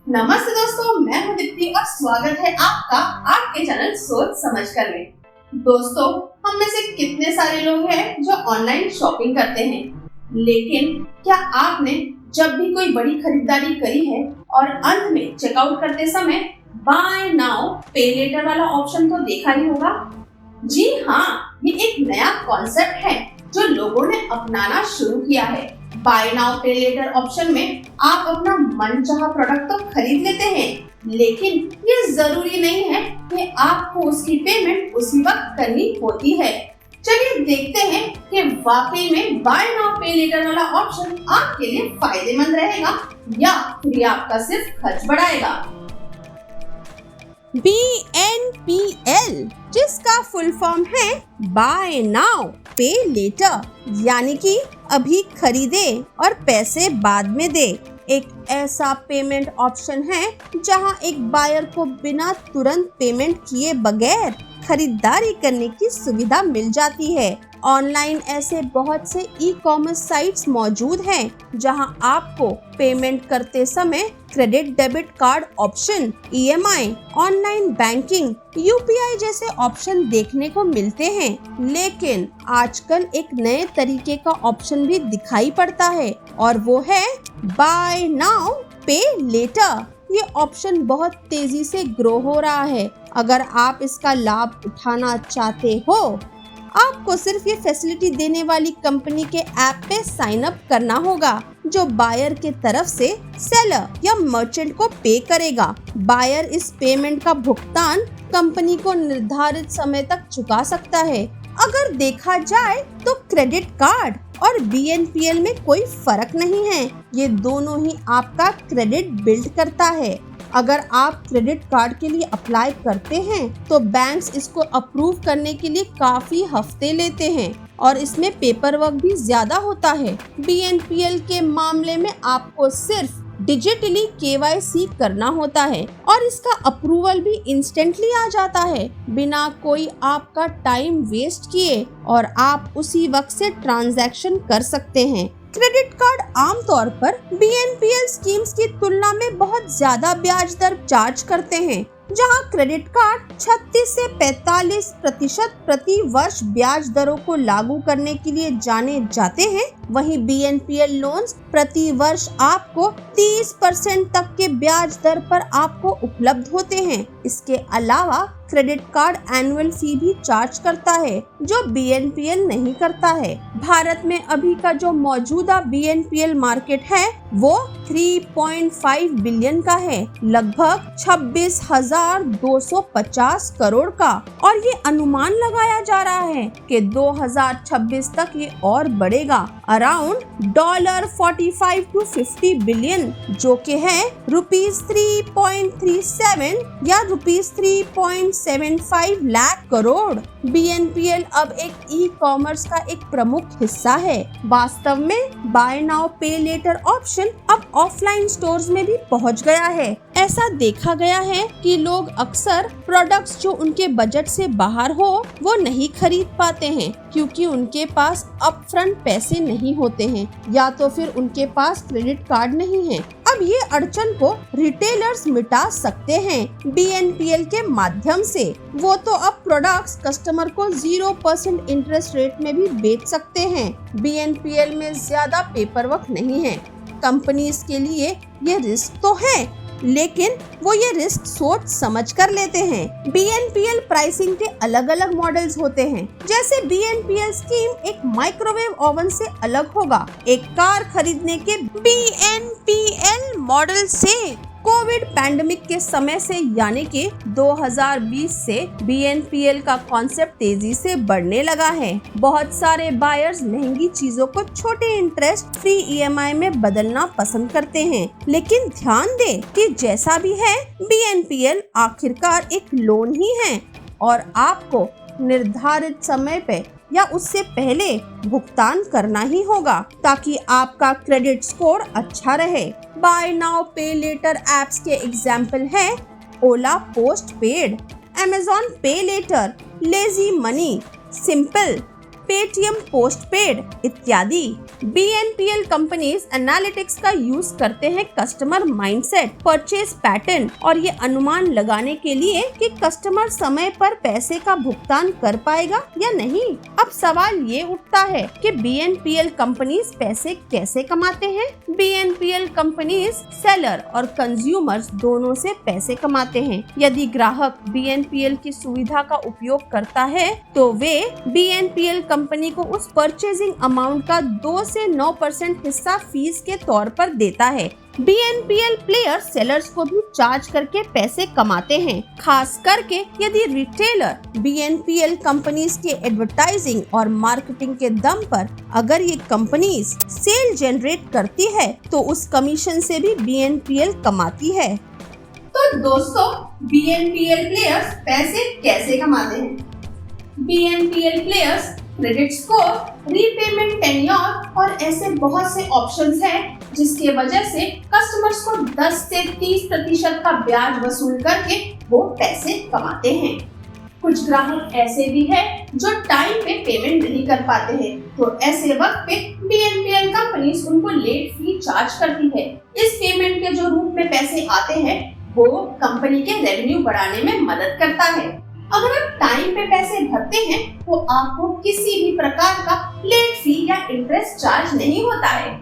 नमस्ते दोस्तों, मैं हूं दीप्ति और स्वागत है आपका आपके चैनल सोच समझ कर में। दोस्तों, हम में से कितने सारे लोग हैं जो ऑनलाइन शॉपिंग करते हैं, लेकिन क्या आपने जब भी कोई बड़ी खरीदारी करी है और अंत में चेकआउट करते समय बाय नाउ पे लेटर वाला ऑप्शन तो देखा ही होगा? जी हाँ, ये एक नया कॉन्सेप्ट है जो लोगों ने अपनाना शुरू किया है। Bye now pay letter option में आप अपना मनचाहा प्रोडक्ट तो खरीद लेते हैं, लेकिन ये जरूरी नहीं है कि आपको उसकी पेमेंट उसी वक्त करनी होती है। चलिए देखते हैं कि वाकई में बाय नाउ पे लेटर वाला ऑप्शन आपके लिए फायदेमंद रहेगा या फिर आपका सिर्फ खर्च बढ़ाएगा। BNPL, जिसका फुल फॉर्म है बाय नाउ पे लेटर, यानी कि अभी खरीदे और पैसे बाद में दे, एक ऐसा पेमेंट ऑप्शन है जहां एक बायर को बिना तुरंत पेमेंट किए बगैर खरीदारी करने की सुविधा मिल जाती है। ऑनलाइन ऐसे बहुत से ई-कॉमर्स साइट्स मौजूद हैं जहां आपको पेमेंट करते समय credit debit card option, EMI, online banking, UPI जैसे ऑप्शन देखने को मिलते हैं। लेकिन आजकल एक नए तरीके का ऑप्शन भी दिखाई पड़ता है और वो है बाय नाउ पे लेटर। ये ऑप्शन बहुत तेजी से ग्रो हो रहा है। अगर आप इसका लाभ उठाना चाहते हो, आपको सिर्फ ये फैसिलिटी देने वाली कंपनी के ऐप पे साइन अप करना होगा जो बायर के तरफ से सेलर या मर्चेंट को पे करेगा। बायर इस पेमेंट का भुगतान कंपनी को निर्धारित समय तक चुका सकता है। अगर देखा जाए तो क्रेडिट कार्ड और BNPL में कोई फर्क नहीं है, ये दोनों ही आपका क्रेडिट बिल्ड करता है। अगर आप क्रेडिट कार्ड के लिए अप्लाई करते हैं तो बैंक्स इसको अप्रूव करने के लिए काफी हफ्ते लेते हैं और इसमें पेपर वर्क भी ज्यादा होता है। BNPL के मामले में आपको सिर्फ डिजिटली KYC करना होता है और इसका अप्रूवल भी इंस्टेंटली आ जाता है बिना कोई आपका टाइम वेस्ट किए, और आप उसी वक्त से ट्रांजैक्शन कर सकते हैं। क्रेडिट कार्ड आमतौर पर BNPL स्कीम्स की तुलना में बहुत ज्यादा ब्याज दर चार्ज करते हैं। जहां क्रेडिट कार्ड 36 से 45% प्रति वर्ष ब्याज दरों को लागू करने के लिए जाने जाते हैं, वहीं BNPL लोन्स प्रति वर्ष आपको 30% तक के ब्याज दर पर आपको उपलब्ध होते हैं। इसके अलावा क्रेडिट कार्ड एनुअल फी भी चार्ज करता है जो BNPL नहीं करता है। भारत में अभी का जो मौजूदा BNPL मार्केट है वो 3.5 बिलियन का है, लगभग 26,250 करोड़ का, और ये अनुमान लगाया जा रहा है कि 2026 तक ये और बढ़ेगा अराउंड $45 to 50 बिलियन, जो कि है ₹3.37 या ₹3.75 लाख करोड़। BNPL अब एक ई-कॉमर्स का एक प्रमुख हिस्सा है। वास्तव में bye now pay letter option अब ऑफलाइन स्टोर्स में भी पहुंच गया है। ऐसा देखा गया है कि लोग अक्सर प्रोडक्ट्स जो उनके बजट से बाहर हो वो नहीं खरीद पाते हैं क्योंकि उनके पास अपफ्रंट पैसे नहीं होते हैं या तो फिर उनके पास क्रेडिट कार्ड नहीं है। अब ये अड़चन को रिटेलर्स मिटा सकते हैं BNPL के माध्यम से। वो तो अब प्रोडक्ट्स कस्टमर को 0% इंटरेस्ट रेट में भी बेच सकते हैं। BNPL में ज्यादा पेपर वर्क नहीं है। कंपनीज के लिए ये रिस्क तो है, लेकिन वो ये रिस्क सोच समझ कर लेते हैं। BNPL प्राइसिंग के अलग अलग मॉडल्स होते हैं। जैसे BNPL स्कीम एक माइक्रोवेव ओवन से अलग होगा। एक कार खरीदने के BNPL मॉडल से कोविड पैंडेमिक के समय से यानी कि 2020 से BNPL का कॉन्सेप्ट तेजी से बढ़ने लगा है। बहुत सारे बायर्स महंगी चीजों को छोटे इंटरेस्ट फ्री EMI में बदलना पसंद करते हैं, लेकिन ध्यान दें कि जैसा भी है BNPL आखिरकार एक लोन ही है और आपको निर्धारित समय पे या उससे पहले भुगतान करना ही होगा ताकि आपका क्रेडिट स्कोर अच्छा रहे। Buy now pay later apps के एग्जाम्पल हैं Ola postpaid, Amazon pay later, lazy money, Simpl, Paytm postpaid इत्यादि। BNPL कंपनीज एनालिटिक्स का यूज करते हैं कस्टमर माइंडसेट, परचेज पैटर्न और ये अनुमान लगाने के लिए कि कस्टमर समय पर पैसे का भुगतान कर पाएगा या नहीं। अब सवाल ये उठता है कि BNPL कंपनीज पैसे कैसे कमाते हैं। BNPL कंपनीज सेलर और कंज्यूमर्स दोनों से पैसे कमाते हैं। यदि ग्राहक BNPL की सुविधा का उपयोग करता है तो वे BNPL कंपनी को उस परचेजिंग अमाउंट का 2 से 9% हिस्सा फीस के तौर पर देता है। BNPL प्लेयर सेलर्स को भी चार्ज करके पैसे कमाते हैं, खास करके यदि रिटेलर BNPL कंपनीज के एडवर्टाइजिंग और मार्केटिंग के दम पर अगर ये कंपनीज सेल जनरेट करती है तो उस कमीशन से भी BNPL कमाती है। तो दोस्तों, BNPL प्लेयर्स पैसे कैसे कमाते हैं? BNPL players credit score, repayment tenure और ऐसे बहुत से ऑप्शंस हैं जिसके वजह से कस्टमर्स को 10 से 30% का ब्याज वसूल करके वो पैसे कमाते हैं। कुछ ग्राहक ऐसे भी हैं जो टाइम पे पेमेंट नहीं कर पाते हैं, तो ऐसे वक्त पे BNPL कंपनीज उनको लेट फी चार्ज करती है। इस पेमेंट के जो रूप में पैसे आते हैं वो कंपनी के रेवेन्यू बढ़ाने में मदद करता है। अगर आप टाइम पे पैसे भरते हैं तो आपको किसी भी प्रकार का लेट फी या इंटरेस्ट चार्ज नहीं होता है।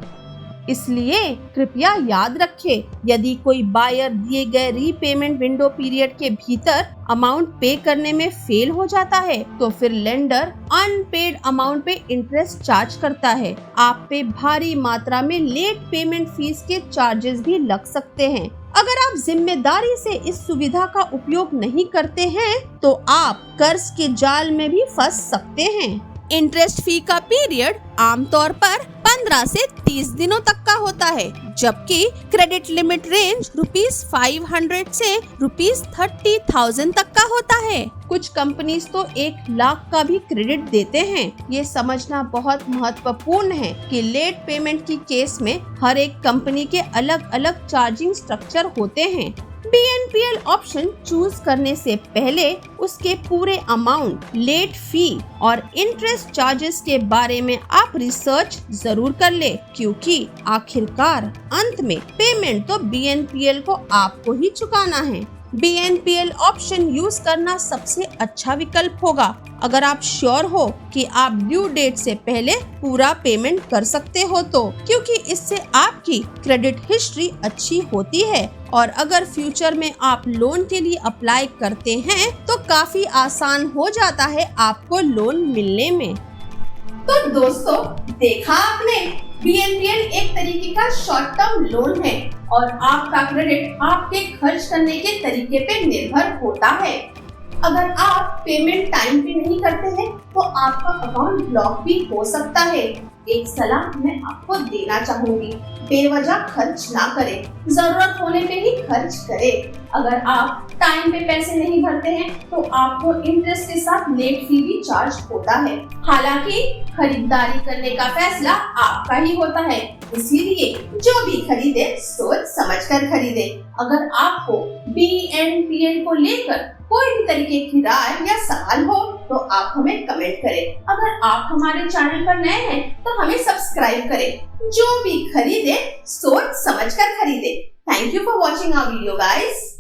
इसलिए कृपया याद रखें, यदि कोई बायर दिए गए रीपेमेंट विंडो पीरियड के भीतर अमाउंट पे करने में फेल हो जाता है तो फिर लेंडर अनपेड अमाउंट पे इंटरेस्ट चार्ज करता है। आप पे भारी मात्रा में लेट पेमेंट फीस के चार्जेस भी लग सकते हैं। अगर आप जिम्मेदारी से इस सुविधा का उपयोग नहीं करते हैं तो आप कर्ज के जाल में भी फंस सकते हैं। इंटरेस्ट फी का पीरियड आमतौर पर 15 से 30 दिनों तक का होता है, जबकि क्रेडिट लिमिट रेंज ₹500 से ₹30,000 तक का होता है। कुछ कंपनीज तो 1 लाख का भी क्रेडिट देते हैं। ये समझना बहुत महत्वपूर्ण है कि लेट पेमेंट की केस में हर एक कंपनी के अलग अलग चार्जिंग स्ट्रक्चर होते हैं। BNPL ऑप्शन चूज करने से पहले उसके पूरे अमाउंट, लेट फी और इंटरेस्ट चार्जेस के बारे में आप रिसर्च जरूर कर ले, क्योंकि आखिरकार अंत में पेमेंट तो BNPL को आपको ही चुकाना है। BNPL ऑप्शन यूज करना सबसे अच्छा विकल्प होगा अगर आप श्योर हो कि आप ड्यू डेट से पहले पूरा पेमेंट कर सकते हो तो, क्योंकि इससे आपकी क्रेडिट हिस्ट्री अच्छी होती है और अगर फ्यूचर में आप लोन के लिए अप्लाई करते हैं तो काफी आसान हो जाता है आपको लोन मिलने में। तो दोस्तों, देखा आपने, BNPL एक तरीके का शॉर्ट टर्म लोन है और आपका क्रेडिट आपके खर्च करने के तरीके पे निर्भर होता है। अगर आप पेमेंट टाइम पे नहीं करते हैं तो आपका अकाउंट ब्लॉक भी हो सकता है। एक सलाह मैं आपको देना चाहूंगी, बेवजह खर्च ना करें, जरूरत होने पे ही खर्च करें। अगर आप टाइम पे पैसे नहीं भरते हैं तो आपको इंटरेस्ट के साथ लेट फी भी चार्ज होता है। हालांकि खरीदारी करने का फैसला आपका ही होता है, इसीलिए जो भी खरीदे सोच समझकर खरीदे। अगर आपको BNPL को लेकर कोई भी तरीके की राय या सवाल हो तो आप हमें कमेंट करें। अगर आप हमारे चैनल पर नए हैं तो हमें सब्सक्राइब करें। जो भी खरीदे सोच समझकर खरीदे। Thank you for watching our video guys.